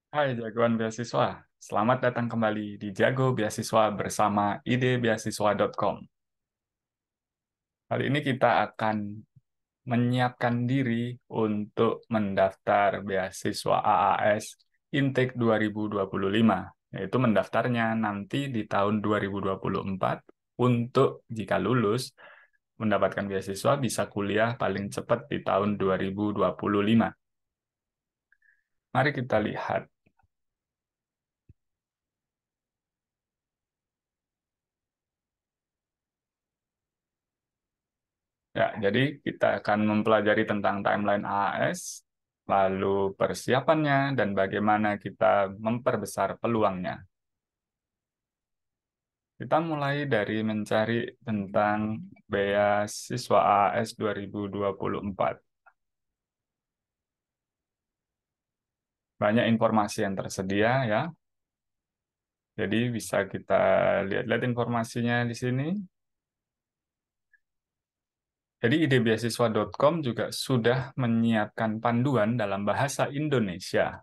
Hai jagoan beasiswa, selamat datang kembali di Jago Beasiswa bersama idebeasiswa.com. Kali ini kita akan menyiapkan diri untuk mendaftar beasiswa AAS Intake 2025, yaitu mendaftarnya nanti di tahun 2024 untuk jika lulus mendapatkan beasiswa bisa kuliah paling cepat di tahun 2025. Mari kita lihat. Ya, jadi kita akan mempelajari tentang timeline AAS, lalu persiapannya, dan bagaimana kita memperbesar peluangnya. Kita mulai dari mencari tentang beasiswa AAS 2024. Banyak informasi yang tersedia ya, jadi bisa kita lihat-lihat informasinya di sini. Jadi idebeasiswa.com juga sudah menyiapkan panduan dalam bahasa Indonesia.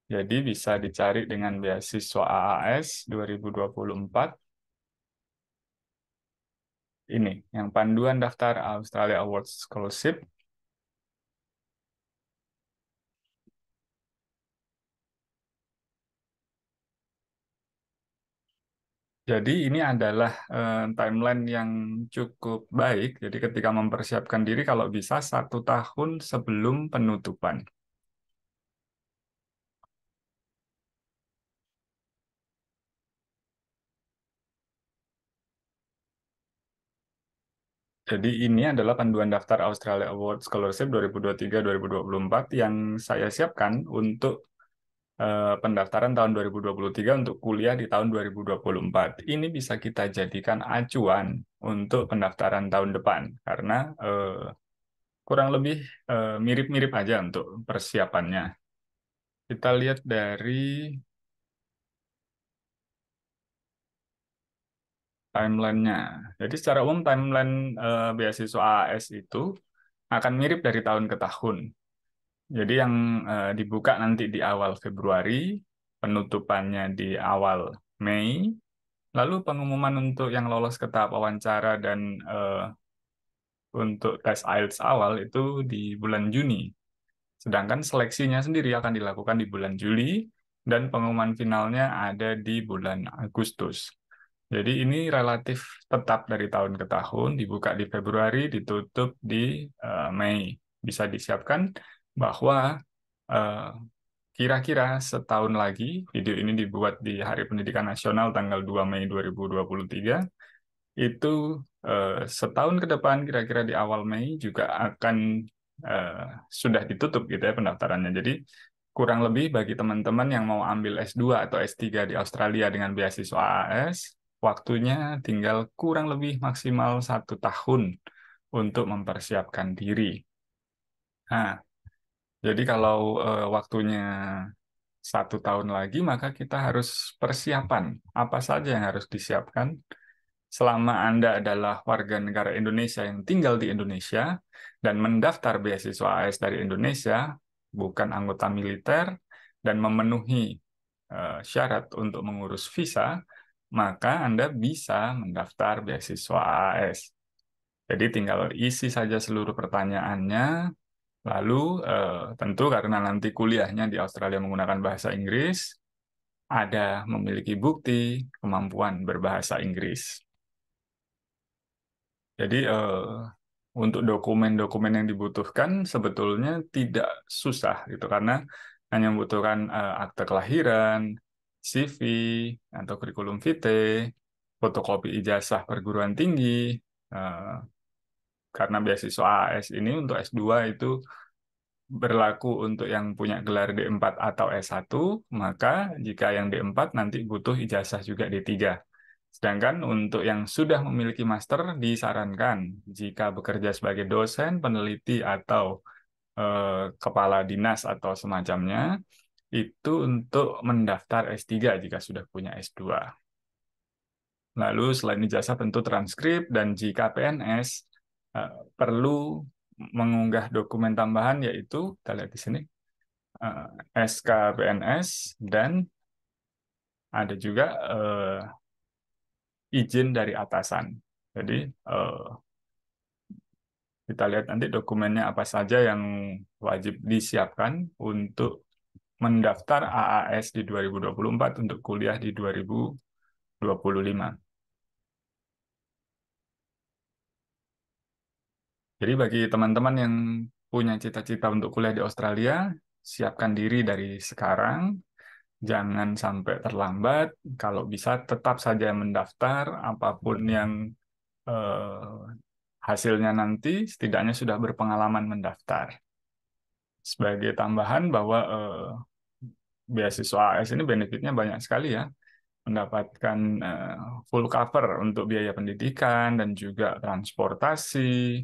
Jadi bisa dicari dengan beasiswa AAS 2024. Ini, yang panduan daftar Australia Awards Scholarship. Jadi ini adalah timeline yang cukup baik. Jadi ketika mempersiapkan diri, kalau bisa 1 tahun sebelum penutupan. Jadi ini adalah panduan daftar Australia Awards Scholarship 2023-2024 yang saya siapkan untuk pendaftaran tahun 2023 untuk kuliah di tahun 2024. Ini bisa kita jadikan acuan untuk pendaftaran tahun depan karena kurang lebih mirip-mirip aja untuk persiapannya. Kita lihat dari timelinenya. Jadi secara umum timeline beasiswa AAS itu akan mirip dari tahun ke tahun. Jadi yang dibuka nanti di awal Februari, penutupannya di awal Mei, lalu pengumuman untuk yang lolos ke tahap wawancara dan untuk tes IELTS awal itu di bulan Juni. Sedangkan seleksinya sendiri akan dilakukan di bulan Juli dan pengumuman finalnya ada di bulan Agustus. Jadi ini relatif tetap dari tahun ke tahun, dibuka di Februari, ditutup di Mei. Bisa disiapkan bahwa eh, kira-kira setahun lagi, video ini dibuat di Hari Pendidikan Nasional tanggal 2 Mei 2023, itu setahun ke depan kira-kira di awal Mei juga akan eh, sudah ditutup gitu ya pendaftarannya. Jadi kurang lebih bagi teman-teman yang mau ambil S2 atau S3 di Australia dengan beasiswa AAS, waktunya tinggal kurang lebih maksimal 1 tahun untuk mempersiapkan diri. Nah, jadi kalau waktunya 1 tahun lagi, maka kita harus persiapan apa saja yang harus disiapkan selama Anda adalah warga negara Indonesia yang tinggal di Indonesia dan mendaftar beasiswa AS dari Indonesia, bukan anggota militer, dan memenuhi syarat untuk mengurus visa, maka Anda bisa mendaftar beasiswa AS. Jadi tinggal isi saja seluruh pertanyaannya, lalu tentu karena nanti kuliahnya di Australia menggunakan bahasa Inggris, ada memiliki bukti kemampuan berbahasa Inggris. Jadi untuk dokumen-dokumen yang dibutuhkan sebetulnya tidak susah gitu karena hanya membutuhkan akte kelahiran, CV atau kurikulum vitae, fotokopi ijazah perguruan tinggi. eh, karena beasiswa AS ini untuk S2 itu berlaku untuk yang punya gelar D4 atau S1, maka jika yang D4 nanti butuh ijazah juga D3. Sedangkan untuk yang sudah memiliki master disarankan jika bekerja sebagai dosen, peneliti atau kepala dinas atau semacamnya itu untuk mendaftar S3 jika sudah punya S2. Lalu selain ijazah tentu transkrip dan jika PNS perlu mengunggah dokumen tambahan yaitu kita lihat di sini SKPNS, dan ada juga izin dari atasan. Jadi kita lihat nanti dokumennya apa saja yang wajib disiapkan untuk mendaftar AAS di 2024 untuk kuliah di 2025. Jadi bagi teman-teman yang punya cita-cita untuk kuliah di Australia, siapkan diri dari sekarang, jangan sampai terlambat. Kalau bisa tetap saja mendaftar, apapun yang eh, hasilnya nanti, setidaknya sudah berpengalaman mendaftar. Sebagai tambahan bahwa beasiswa AS ini benefitnya banyak sekali ya, mendapatkan full cover untuk biaya pendidikan dan juga transportasi,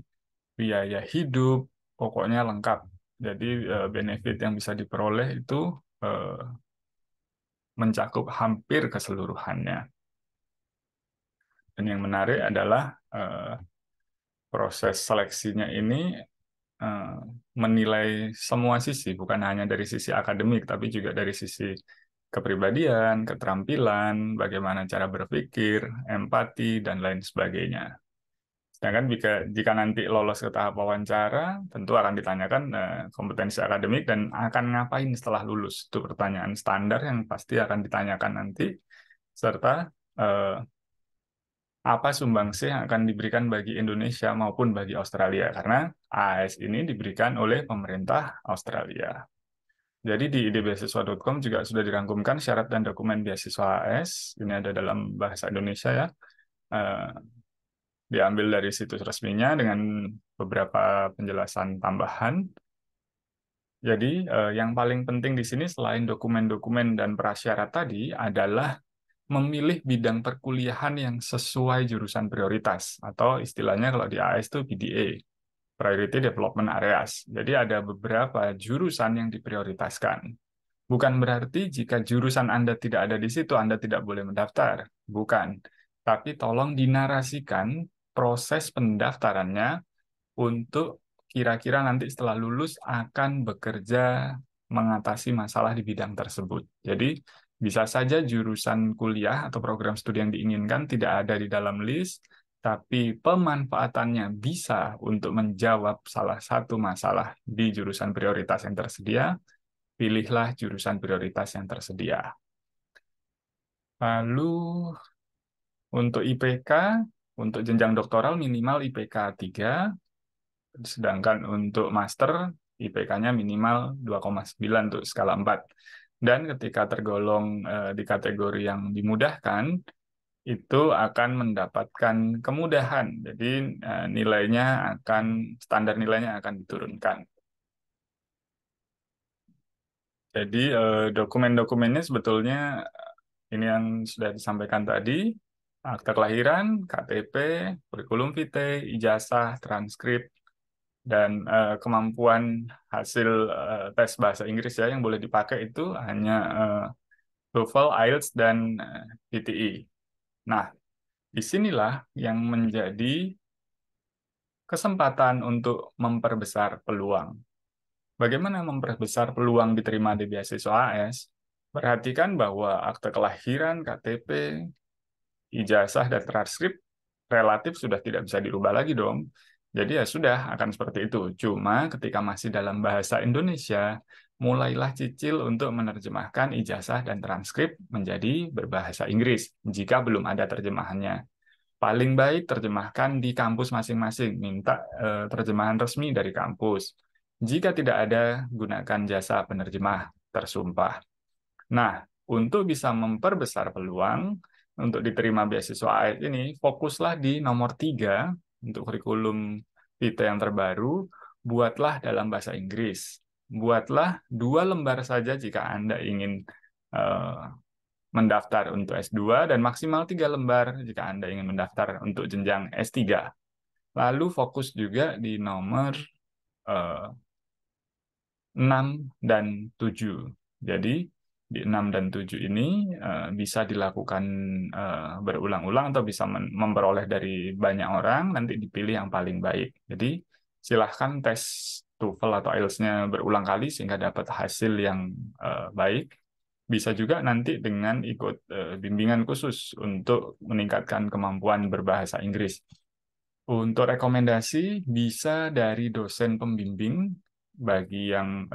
biaya hidup, pokoknya lengkap. Jadi benefit yang bisa diperoleh itu eh, mencakup hampir keseluruhannya. Dan yang menarik adalah proses seleksinya ini eh, menilai semua sisi, bukan hanya dari sisi akademik, tapi juga dari sisi kepribadian, keterampilan, bagaimana cara berpikir, empati, dan lain sebagainya. Sedangkan jika nanti lolos ke tahap wawancara, tentu akan ditanyakan kompetensi akademik dan akan ngapain setelah lulus. Itu pertanyaan standar yang pasti akan ditanyakan nanti, serta eh, apa sumbangsi yang akan diberikan bagi Indonesia maupun bagi Australia, karena AAS ini diberikan oleh pemerintah Australia. Jadi di idbeasiswa.com juga sudah dirangkumkan syarat dan dokumen beasiswa AAS. Ini ada dalam bahasa Indonesia ya. Eh, Diambil dari situs resminya dengan beberapa penjelasan tambahan. Jadi yang paling penting di sini selain dokumen-dokumen dan prasyarat tadi adalah memilih bidang perkuliahan yang sesuai jurusan prioritas, atau istilahnya kalau di AS itu PDA, Priority Development Areas. Jadi ada beberapa jurusan yang diprioritaskan. Bukan berarti jika jurusan Anda tidak ada di situ, Anda tidak boleh mendaftar. Bukan. Tapi tolong dinarasikan proses pendaftarannya untuk kira-kira nanti setelah lulus akan bekerja mengatasi masalah di bidang tersebut. Jadi bisa saja jurusan kuliah atau program studi yang diinginkan tidak ada di dalam list, tapi pemanfaatannya bisa untuk menjawab salah satu masalah di jurusan prioritas yang tersedia. Pilihlah jurusan prioritas yang tersedia. Lalu untuk IPK, untuk jenjang doktoral minimal IPK 3, sedangkan untuk master IPK-nya minimal 2,9 untuk skala 4. Dan ketika tergolong di kategori yang dimudahkan, itu akan mendapatkan kemudahan. Jadi standar nilainya akan diturunkan. Jadi dokumen-dokumennya sebetulnya ini yang sudah disampaikan tadi, akta kelahiran, KTP, kurikulum vitae, ijazah, transkrip, dan kemampuan hasil tes bahasa Inggris ya yang boleh dipakai itu hanya TOEFL, IELTS, dan PTE. Nah, disinilah yang menjadi kesempatan untuk memperbesar peluang. Bagaimana memperbesar peluang diterima di beasiswa AS? Perhatikan bahwa akte kelahiran, KTP, ijazah, dan transkrip relatif sudah tidak bisa dirubah lagi dong. Jadi ya sudah akan seperti itu. Cuma ketika masih dalam bahasa Indonesia, mulailah cicil untuk menerjemahkan ijazah dan transkrip menjadi berbahasa Inggris jika belum ada terjemahannya. Paling baik terjemahkan di kampus masing-masing, minta terjemahan resmi dari kampus. Jika tidak ada, gunakan jasa penerjemah tersumpah. Nah, untuk bisa memperbesar peluang untuk diterima beasiswa AIT ini, fokuslah di nomor 3 untuk kurikulum vitae yang terbaru, buatlah dalam bahasa Inggris. Buatlah 2 lembar saja jika Anda ingin eh, mendaftar untuk S2 dan maksimal 3 lembar jika Anda ingin mendaftar untuk jenjang S3. Lalu fokus juga di nomor eh, 6 dan 7. Jadi di 6 dan 7 ini bisa dilakukan berulang-ulang atau bisa memperoleh dari banyak orang, nanti dipilih yang paling baik. Jadi silahkan tes TOEFL atau IELTS-nya berulang kali sehingga dapat hasil yang baik. Bisa juga nanti dengan ikut bimbingan khusus untuk meningkatkan kemampuan berbahasa Inggris. Untuk rekomendasi bisa dari dosen pembimbing bagi yang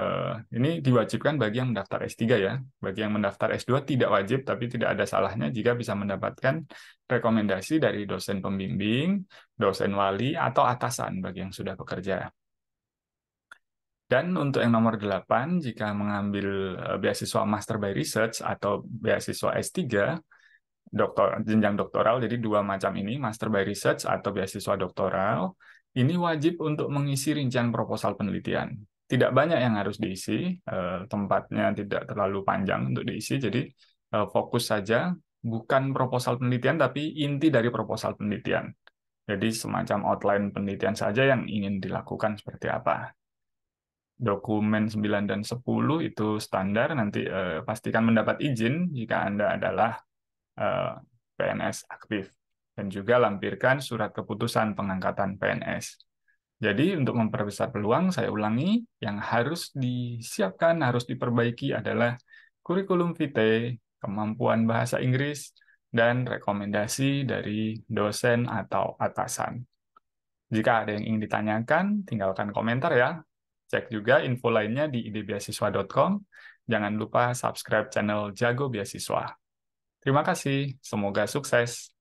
ini diwajibkan bagi yang mendaftar S3 ya. Bagi yang mendaftar S2 tidak wajib tapi tidak ada salahnya jika bisa mendapatkan rekomendasi dari dosen pembimbing, dosen wali atau atasan bagi yang sudah bekerja. Dan untuk yang nomor 8, jika mengambil beasiswa Master by Research atau beasiswa S3, jenjang doktoral, jadi dua macam ini, Master by Research atau beasiswa doktoral, ini wajib untuk mengisi rincian proposal penelitian. Tidak banyak yang harus diisi, tempatnya tidak terlalu panjang untuk diisi, jadi fokus saja, bukan proposal penelitian, tapi inti dari proposal penelitian. Jadi semacam outline penelitian saja yang ingin dilakukan seperti apa. Dokumen 9 dan 10 itu standar, nanti pastikan mendapat izin jika Anda adalah PNS aktif. Dan juga lampirkan surat keputusan pengangkatan PNS. Jadi untuk memperbesar peluang, saya ulangi, yang harus disiapkan, harus diperbaiki adalah kurikulum vitae, kemampuan bahasa Inggris, dan rekomendasi dari dosen atau atasan. Jika ada yang ingin ditanyakan, tinggalkan komentar ya. Cek juga info lainnya di idbeasiswa.com. Jangan lupa subscribe channel Jago Beasiswa. Terima kasih, semoga sukses.